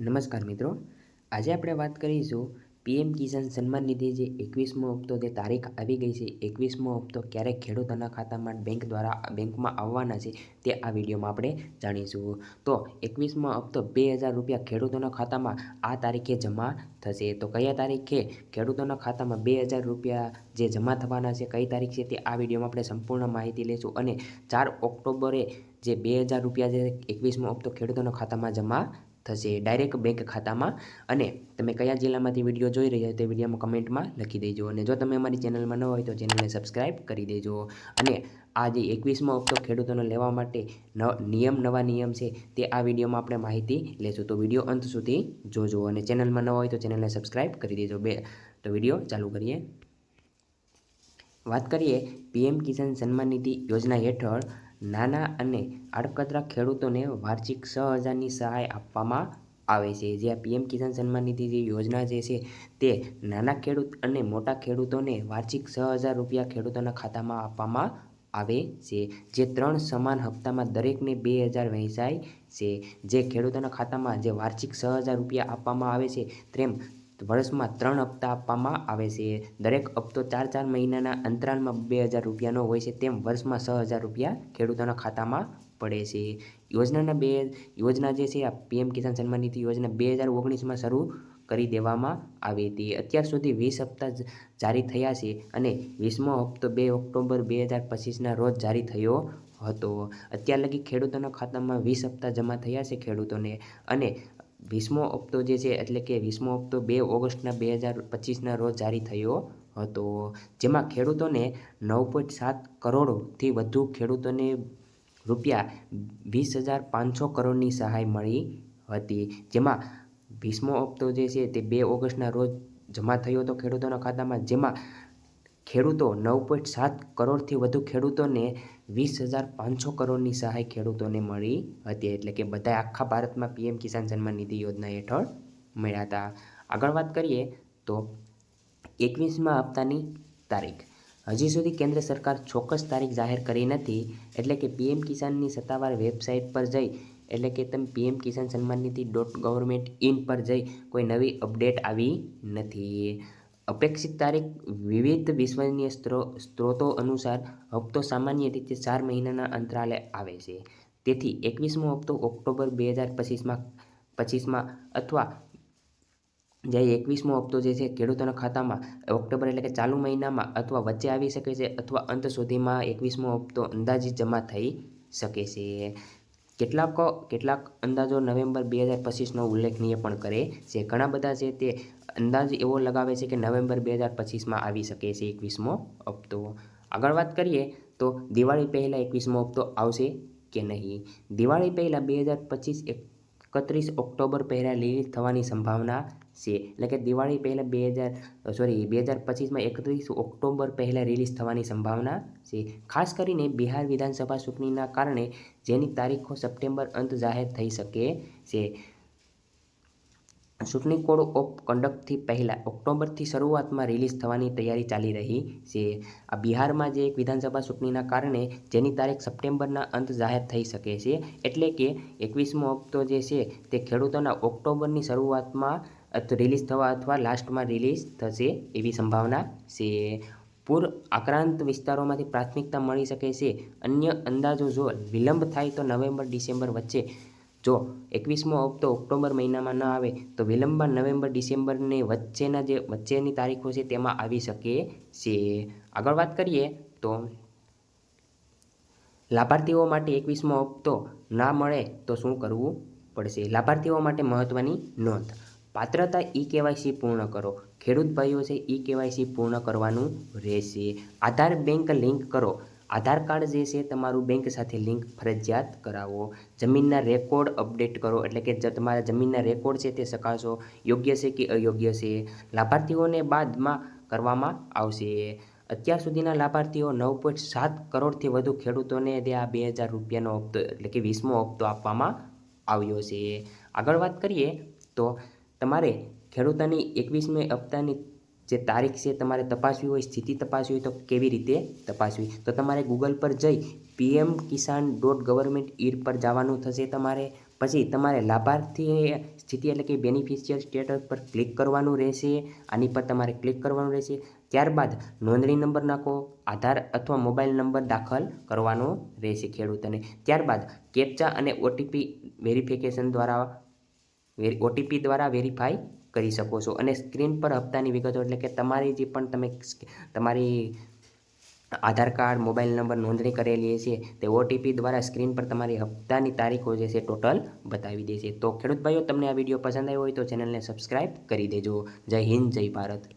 નમસ્કાર મિત્રો, આજે આપણે વાત કરીશું પીએમ કિસાન સન્માન નિધિ જે 21મો હપ્તો જે તારીખ આવી ગઈ છે. 21મો હપ્તો ક્યારે ખેડૂતોના ખાતામાં બેંકમાં આવવાના છે તે આ વિડીયોમાં આપણે જાણીશું. તો 21મો હપ્તો 2000 રૂપિયા ખેડૂતોના ખાતામાં આ તારીખે જમા થશે. તો કયા તારીખે ખેડૂતોના ખાતામાં 2000 રૂપિયા જે જમા થવાના છે, કઈ તારીખ છે તે આ વિડીયોમાં આપણે સંપૂર્ણ માહિતી લઈશું. અને 4 ઓક્ટોબરે જે 2000 રૂપિયા જે 21મો હપ્તો ખેડૂતોના ખાતામાં જમા થશે, ડાયરેક્ટ બેંક ખાતામાં. અને તમે કયા જિલ્લામાંથી વિડીયો જોઈ રહ્યા છો તે વિડીયોમાં કમેન્ટમાં લખી દેજો. અને જો તમે અમારી ચેનલમાં ન હોય તો ચેનલને સબસ્ક્રાઈબ કરી દેજો. અને આ જે 21મો હપ્તો ખેડૂતોને લેવા માટે નવા નિયમ છે તે આ વિડીયોમાં આપણે માહિતી લેશું. તો વિડીયો અંત સુધી જોજો. અને ચેનલમાં ન હોય તો ચેનલને સબસ્ક્રાઈબ કરી દેજો. તો વિડીયો ચાલુ કરીએ. વાત કરીએ પીએમ કિસાન સન્માન નિધિ યોજના હેઠળ નાના અને આડકતરા ખેડૂતોને વાર્ષિક 6000ની સહાય આપવામાં આવે છે. જે આ પીએમ કિસાન સન્માન નિધિ જે યોજના જે છે તે નાના ખેડૂત અને મોટા ખેડૂતોને વાર્ષિક 6000 રૂપિયા ખેડૂતોના ખાતામાં આપવામાં આવે છે. જે 3 સમાન હપ્તામાં દરેકને 2000 વહેંચાય છે. જે ખેડૂતોના ખાતામાં જે વાર્ષિક 6000 રૂપિયા આપવામાં આવે છે તેમ વર્ષમાં 3 હપ્તા આપવામાં આવે છે. દરેક હપ્તો 4 મહિનાના અંતરાલમાં 2000 રૂપિયાનો હોય છે. તેમ વર્ષમાં 6000 રૂપિયા ખેડૂતોના ખાતામાં પડે છે. યોજના જે છે આ પીએમ કિસાન સન્માન નિધિ યોજના 2019માં શરૂ કરી દેવામાં આવી હતી. અત્યાર સુધી 20 હપ્તા જારી થયા છે અને 20મો હપ્તો 2 ઓક્ટોબર 2025ના રોજ જારી થયો હતો. અત્યાર લગી ખેડૂતોના ખાતામાં 20 હપ્તા જમા થયા છે ખેડૂતોને. અને 20મો હપ્તો જે છે એટલે કે 20મો હપ્તો 2 ઓગસ્ટના 2025ના રોજ જારી થયો હતો. જેમાં ખેડૂતોને 9.7 કરોડથી વધુ ખેડૂતોને રૂપિયા 20,500 કરોડની સહાય મળી હતી. જેમાં 20મો હપ્તો જે છે તે 2 ઓગસ્ટના રોજ જમા થયો હતો ખેડૂતોના ખાતામાં. જેમાં ખેડૂતો 9.7 કરોડથી વધુ ખેડૂતોને 20,500 કરોડની સહાય ખેડૂતોને મળી હતી. એટલે કે બધા આખા ભારતમાં પીએમ કિસાન સન્માન નિધિ યોજના હેઠળ મળ્યા હતા. આગળ વાત કરીએ તો 21મા હપ્તાની તારીખ. હજી સુધી કેન્દ્ર સરકાર ચોક્કસ તારીખ જાહેર કરી નથી. એટલે કે પીએમ કિસાનની સત્તાવાર વેબસાઇટ પર જઈ, એટલે કે તમે પીએમ કિસાન સન્માન નિધિ .gov.in પર જઈ કોઈ નવી અપડેટ આવી નથી. અપેક્ષિત તારીખ વિવિધ વિશ્વસનીય સ્ત્રોતો અનુસાર હપ્તો સામાન્ય રીતે 4 મહિનાના અંતરાલે આવે છે. તેથી 21મો હપ્તો ઓક્ટોબર 2025માં અથવા જ્યારે 21મો હપ્તો જે છે ખેડૂતોના ખાતામાં ઓક્ટોબર એટલે કે ચાલુ મહિનામાં અથવા વચ્ચે આવી શકે છે, અથવા અંત સુધીમાં 21મો હપ્તો અંદાજિત જમા થઈ શકે છે. કેટલાક અંદાજો નવેમ્બર 2025નો ઉલ્લેખનીય પણ કરે છે. ઘણા બધા છે તે અંદાજ એવો લગાવે છે કે નવેમ્બર 2025માં આવી શકે છે 21મો હપ્તો. આગળ વાત કરીએ તો દિવાળી પહેલાં 21મો હપ્તો આવશે કે નહીં. દિવાળી પહેલાં 2025 31 ઓક્ટોબર પહેલાં રિલીઝ થવાની સંભાવના છે. એટલે કે દિવાળી પહેલાં 2025માં 31 ઓક્ટોબર પહેલાં રિલીઝ થવાની સંભાવના છે. ખાસ કરીને બિહાર વિધાનસભા ચૂંટણીના કારણે જેની તારીખો સપ્ટેમ્બર અંત જાહેર થઈ શકે છે. ચૂંટણી કોડ ઓફ કન્ડક્ટથી પહેલાં ઓક્ટોબરથી શરૂઆતમાં રિલીઝ થવાની તૈયારી ચાલી રહી છે. આ બિહારમાં જે એક વિધાનસભા ચૂંટણીના કારણે જેની તારીખ સપ્ટેમ્બરના અંત જાહેર થઈ શકે છે. એટલે કે 21મો હપ્તો જે છે તે ખેડૂતોના ઓક્ટોબરની શરૂઆતમાં રિલીઝ થવા અથવા લાસ્ટમાં રિલીઝ થશે એવી સંભાવના છે. પૂર આક્રાંત વિસ્તારોમાંથી પ્રાથમિકતા મળી શકે છે. અન્ય અંદાજો જો વિલંબ થાય તો નવેમ્બર-ડિસેમ્બર વચ્ચે. જો 21મો હપ્તો ઓક્ટોબર મહિનામાં ન આવે તો વિલંબમાં નવેમ્બર-ડિસેમ્બરની વચ્ચેની તારીખો છે તેમાં આવી શકે છે. આગળ વાત કરીએ તો લાભાર્થીઓ માટે 21મો હપ્તો ના મળે તો શું કરવું પડશે. લાભાર્થીઓ માટે મહત્વની નોંધ. પાત્રતા ઈ-કેવાયસી પૂર્ણ કરો. ખેડૂત ભાઈઓ છે ઈ-કેવાયસી પૂર્ણ કરવાનું રહેશે. આધાર બેંક લિંક કરો. આધાર કાર્ડ જે છે તમારું બેંક સાથે લિંક ફરજિયાત કરાવો. જમીનના રેકોર્ડ અપડેટ કરો. એટલે કે તમારા જમીનના રેકોર્ડ છે તે ચકાસો યોગ્ય છે કે અયોગ્ય છે. લાભાર્થીઓને બાદમાં કરવામાં આવશે. અત્યાર સુધીના લાભાર્થીઓ 9.7 કરોડથી વધુ ખેડૂતોને આ 2000 રૂપિયાનો હપ્તો એટલે કે 20મો હપ્તો આપવામાં આવ્યો છે. આગળ વાત કરીએ તો તમારે ખેડૂતોની 21મી હપ્તાની જે તારીખ છે તમારે તપાસવી હોય, સ્થિતિ તપાસવી હોય તો કેવી રીતે તપાસવી. તો તમારે ગૂગલ પર જઈ pmkisan.gov.in પર જવાનું થશે. પછી તમારે લાભાર્થી સ્થિતિ એટલે કે બેનિફિશિયરી સ્ટેટસ પર ક્લિક કરવાનું રહેશે. આની પર તમારે ક્લિક કરવાનું રહેશે. ત્યારબાદ નોંધણી નંબર નાખો, આધાર અથવા મોબાઈલ નંબર દાખલ કરવાનો રહેશે ખેડૂતોને. ત્યારબાદ કેપ્ચા અને ઓટીપી વેરિફિકેશન દ્વારા વેરીફાઈ કરી શકો છો. અને સ્ક્રીન પર હપ્તાની વિગતો એટલે કે તમારી જે પણ તમે તમારી આધાર કાર્ડ, મોબાઈલ નંબર નોંધણી કરેલી છે તે ઓટીપી દ્વારા સ્ક્રીન પર તમારી હપ્તાની તારીખો જે છે ટોટલ બતાવી દેશે. તો ખેડૂત ભાઈઓ, તમને આ વિડીયો પસંદ આવ્યો હોય તો ચેનલને સબસ્ક્રાઈબ કરી દેજો. જય હિન્દ, જય ભારત.